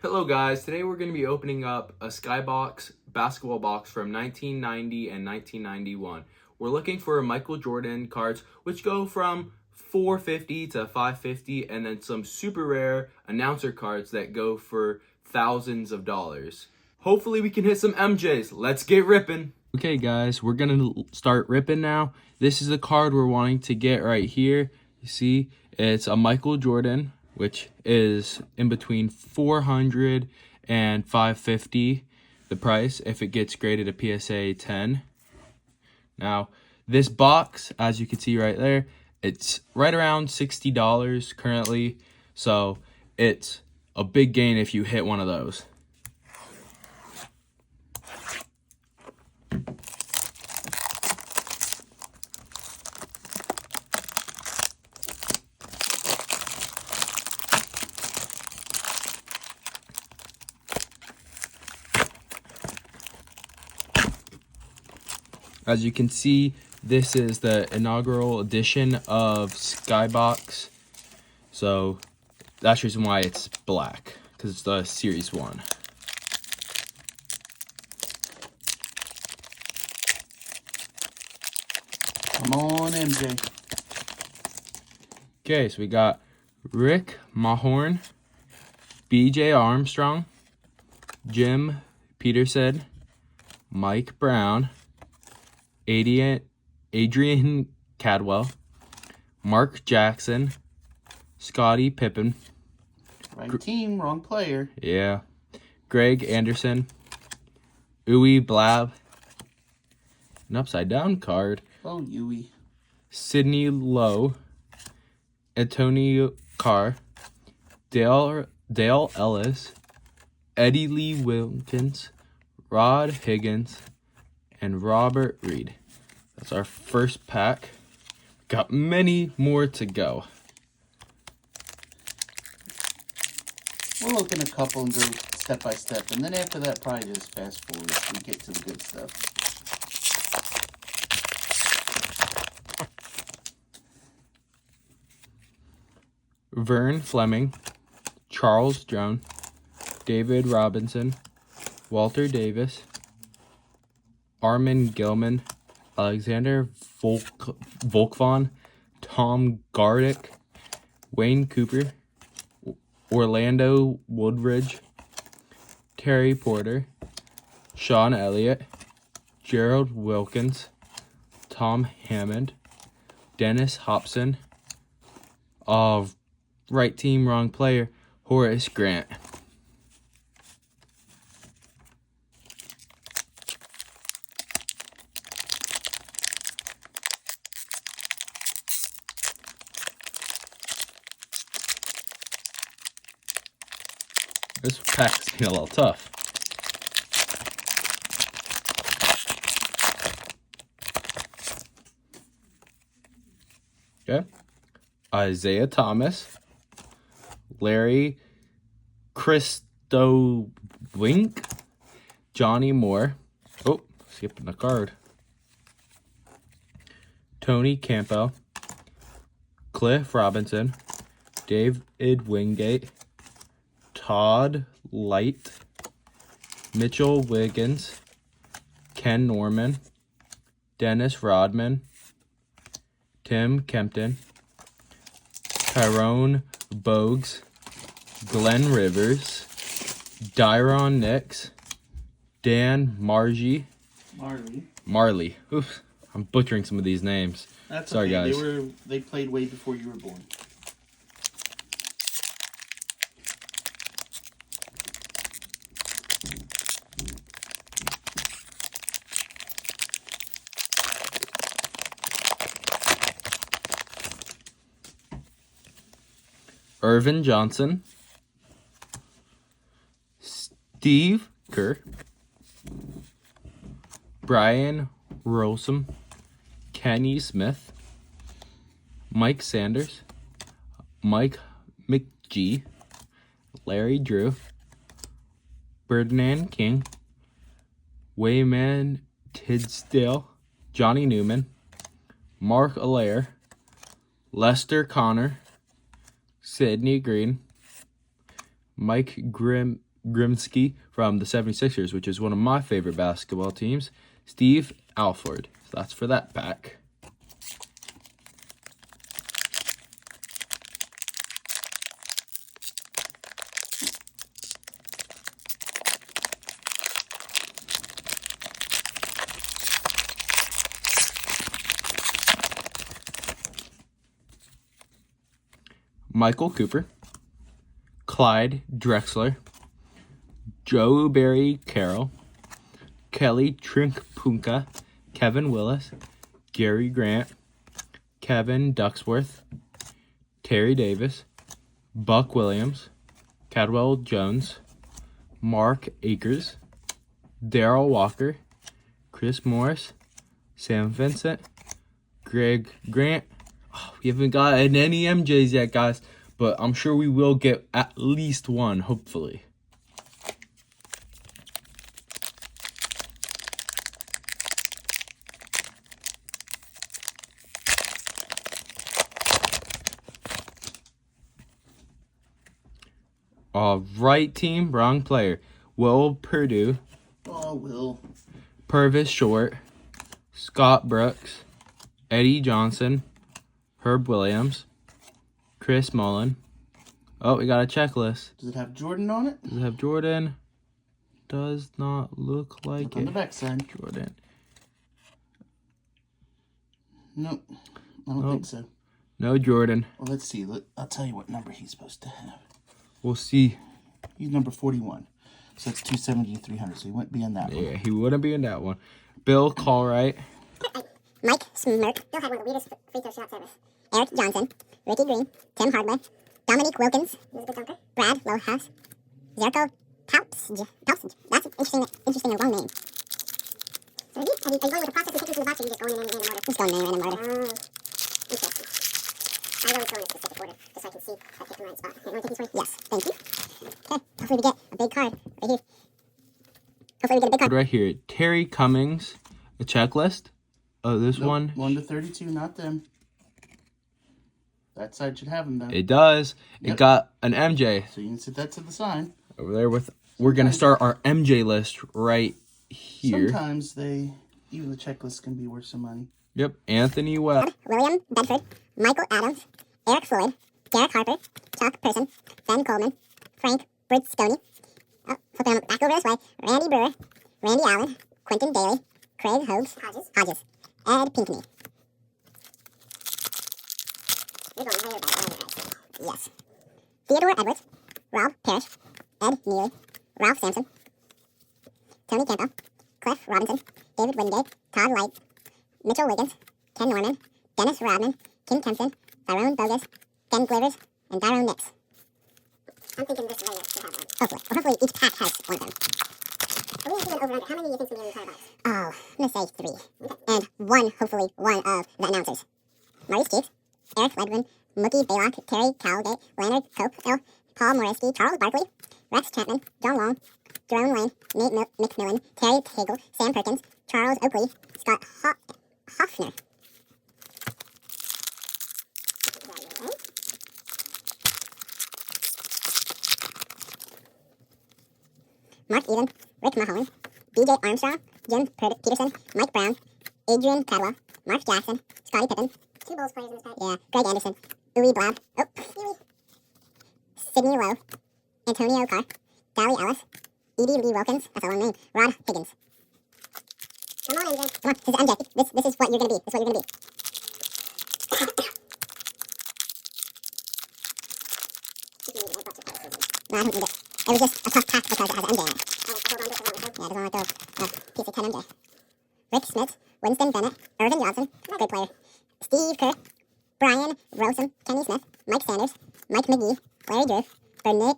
Hello guys, today we're going to be opening up a Skybox basketball box from 1990 and 1991. We're looking for Michael Jordan cards which go from $450 to $550, and then some super rare announcer cards that go for thousands of dollars. Hopefully we can hit some MJs. Let's get ripping. Okay guys, we're going to start ripping now. This is the card we're wanting to get right here. You see, it's a Michael Jordan, which is in between $400 and $550 the price if it gets graded a PSA 10. Now, this box, as you can see right there, it's right around $60 currently, so it's a big gain if you hit one of those. As you can see, this is the inaugural edition of Skybox. So that's the reason why it's black, because it's the Series 1. Come on, MJ. Okay, so we got Rick Mahorn, BJ Armstrong, Jim Peterson, Mike Brown, Adrian Cadwell, Mark Jackson, Scottie Pippen. Right team, wrong player. Yeah. Greg Anderson, Uwe Blab, an upside down card. Oh, Uwe. Sidney Lowe, Antonio Carr, Dale Ellis, Eddie Lee Wilkins, Rod Higgins, and Robert Reed. That's our first pack. Got many more to go. We'll open a couple and go step by step, and then after that, probably just fast forward so we get to the good stuff. Vern Fleming, Charles Jones, David Robinson, Walter Davis, Armin Gilman, Alexander Volkvon, Tom Gardick, Wayne Cooper, Orlando Woodridge, Terry Porter, Sean Elliott, Gerald Wilkins, Tom Hammond, Dennis Hobson, right team, wrong player, Horace Grant. This pack's getting a little tough. Okay. Isaiah Thomas, Larry Christowink, Johnny Moore. Oh, skipping a card. Tony Campbell, Cliff Robinson, David Wingate, Todd Light, Mitchell Wiggins, Ken Norman, Dennis Rodman, Tim Kempton, Tyrone Bogues, Glenn Rivers, Dyron Nix, Dan Marley. Oof, I'm butchering some of these names. That's sorry, okay. guys. They played way before you were born. Irvin Johnson, Steve Kerr, Brian Rossum, Kenny Smith, Mike Sanders, Mike McGee, Larry Drew, Ferdinand King, Wayman Tisdale, Johnny Newman, Mark Allaire, Lester Connor, Sidney Green, Mike Grimsky from the 76ers, which is one of my favorite basketball teams. Steve Alford. So that's for that pack. Michael Cooper, Clyde Drexler, Joe Barry Carroll, Kelly Trinkpunka, Kevin Willis, Gary Grant, Kevin Ducksworth, Terry Davis, Buck Williams, Cadwell Jones, Mark Akers, Darrell Walker, Chris Morris, Sam Vincent, Greg Grant. Oh, we haven't gotten any MJs yet, guys, but I'm sure we will get at least one, hopefully. All right, team, wrong player. Will Purdue, Oh, Will. Purvis Short, Scott Brooks, Eddie Johnson, Herb Williams, Chris Mullen. Oh, we got a checklist. Does it have Jordan on it? Does it have Jordan? Does not look like Look on the back side. Jordan. Nope. I don't think so. No Jordan. Well, let's see. Look, I'll tell you what number he's supposed to have. We'll see. He's number 41. So that's 270 to 300. So he wouldn't be in that one. Yeah, he wouldn't be in that one. Bill Callwright. Mike Smirk. Bill had one of the weirdest free throw shot service. Eric Johnson. Ricky Green. Tim Hardaway. Dominique Wilkins. He was a good dunker. Brad Lohaus. Zerko Taupsj. That's an interesting and long name. So are you going with the process of picking from the box, or are you just going in random order? Just going in random order. Oh, interesting. I always go in a specific order, just so I can see if I pick the right spot. You want to take this one? Yes, thank you. Okay, hopefully we get a big card right here. Hopefully we get a big card. Right here. Terry Cummings. A checklist. Oh, this Nope, one. 1 to 32, not them. That side should have them, though. It does. Yep. It got an MJ So you can set that to the side. over there with. We're going to start our MJ list right here. Sometimes even the checklist can be worth some money. Yep. Anthony Webb. William Bedford, Michael Adams, Eric Floyd, Derek Harper, Chuck Person, Ben Coleman, Frank Bridsconi. Oh, flipping back over this way. Randy Brewer, Randy Allen, Quentin Daly, Craig Hodges, Ed Pinkney. You're going higher by yes. Theodore Edwards, Rob Parrish, Ed Neely, Ralph Sampson, Tony Campbell, Cliff Robinson, David Wingate, Todd Light, Mitchell Wiggins, Ken Norman, Dennis Rodman, Kim Kempton, Tyrone Bogus, Ken Glivers, and Daryl Nix. I'm thinking this layer should have one. Hopefully each pack has one of them. Are we thinking over under? How many do you think will be in the entire box? Oh, I'm going to say 3. Okay. And hopefully one of the announcers. Maurice Cheeks, Eric Ledwin, Mookie Baylock, Terry Calgate, Leonard Cope, Paul Morisky, Charles Barkley, Rex Chapman, John Long, Jerome Lane, Nate McMillan, Terry Hagel, Sam Perkins, Charles Oakley, Scott Hoffner. Mark Eden, Rick Mahoney, BJ Armstrong, Jim Peterson, Mike Brown, Adrian Cadwell, Mark Jackson, Scottie Pippen. 2 Bulls players in this pack. Yeah, Greg Anderson, Uwe Blab, Sidney Lowe, Antonio Carr, Dally Ellis, Edie Lee Wilkins, that's a long name, Rod Higgins. Come on, MJ. Come on, this is MJ. This is what you're going to be. This is what you're going to be. No, I don't need it. It was just a tough pack because it has MJ on it. Yeah, I don't want to throw a piece of 10 MJ. Rick Smith, Winston Bennett, Irvin Johnson, good player. Steve Kerr, Brian Rosen, Kenny Smith, Mike Sanders, Mike McGee, Larry Drew,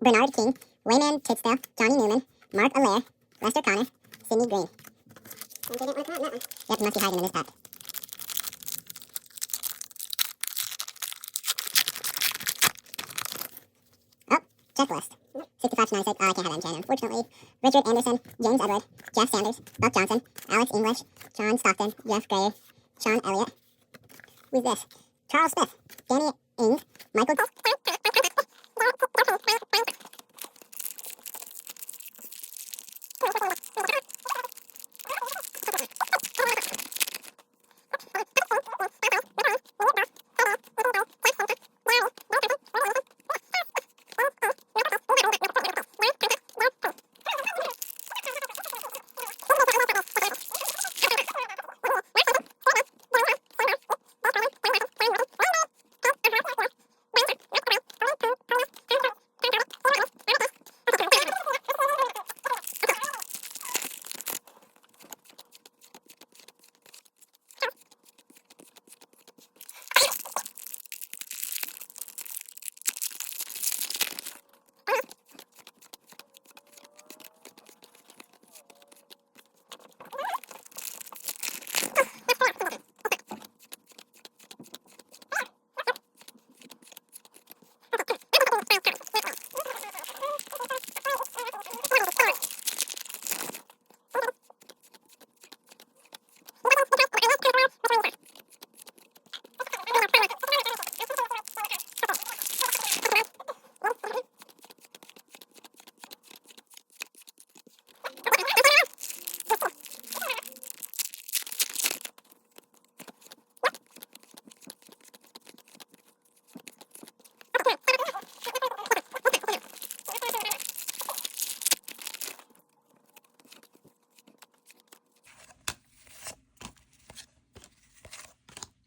Bernard King, Wayman Tisdale, Johnny Newman, Mark Allaire, Lester Connor, Sidney Green. And they didn't want to come out in that one. Yep, you must be hiding in this pack. Oh, checklist. 65 to 96. Oh, I can't have MJ, unfortunately. Richard Anderson, James Edward, Jeff Sanders, Buck Johnson, Alex English, John Stockton, Jeff Gray, Sean Elliott. Who's this? Charles Smith, Danny Ing, Michael...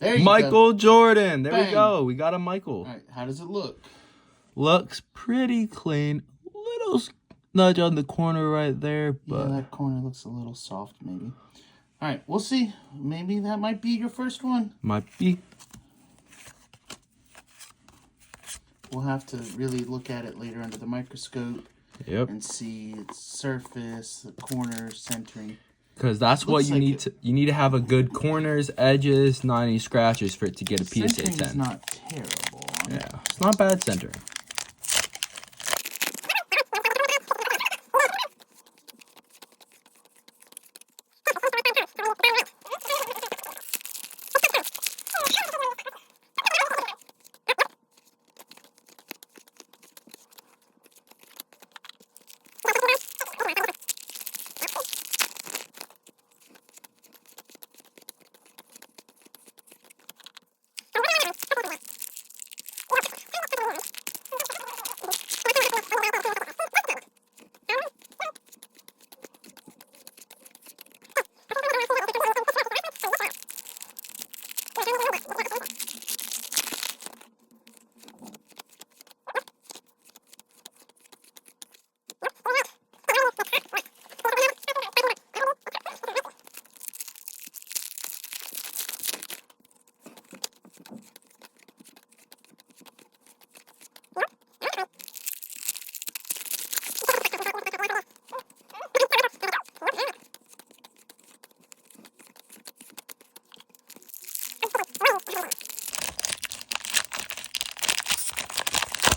There you go. Michael Jordan. There we Bang. go. We got a Michael. All right, how does it look? Looks pretty clean. Little nudge on the corner right there, but Yeah, that corner looks a little soft, maybe. All right, we'll see. Maybe that might be your first one. might be. We'll have to really look at it later under the microscope Yep. and see its surface, the corners, centering. Because that's what Looks you like need it- to. You need to have a good corners, edges, not any scratches for it to get a PSA Centering is 10. not terrible. On it. Yeah, it's not bad centering.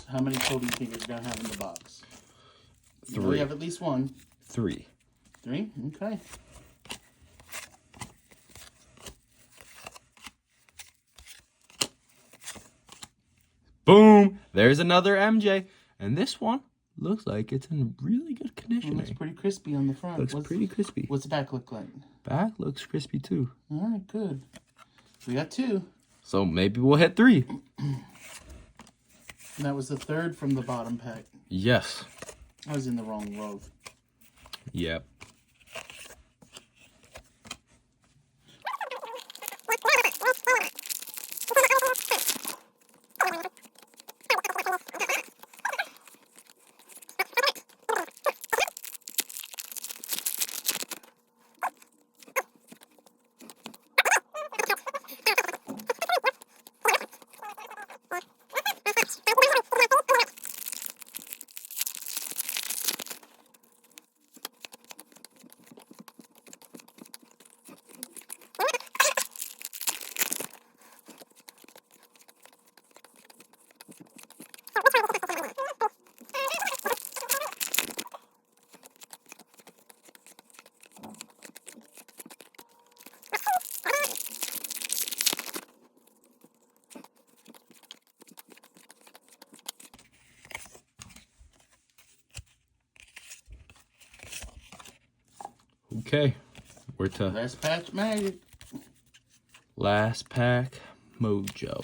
How many total fingers do I have in the box? You know 3. we have at least one. 3. 3? Okay. Boom! There's another MJ. And this one looks like it's in really good It condition. looks pretty crispy on the front. Looks pretty crispy. What's the back look like? Back looks crispy too. All right, good. We got 2. So maybe we'll hit 3. And that was the 3rd from the bottom pack. Yes. I was in the wrong row. Yep. Okay. We're to Last patch magic. last pack mojo.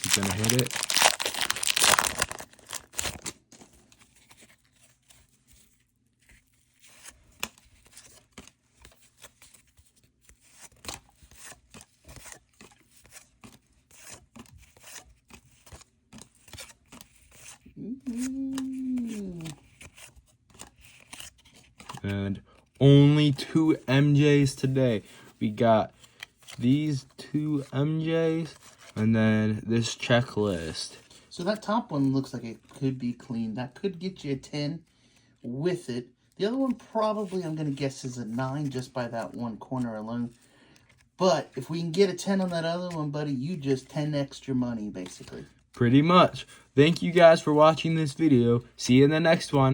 You gonna hit it? And only 2 MJs today. We got these 2 MJs and then this checklist. So that top one looks like it could be clean. That could get you a 10 with it. The other one probably, I'm going to guess, is a 9 just by that one corner alone. But if we can get a 10 on that other one, buddy, you just 10 extra money, basically. Pretty much. Thank you guys for watching this video. See you in the next one.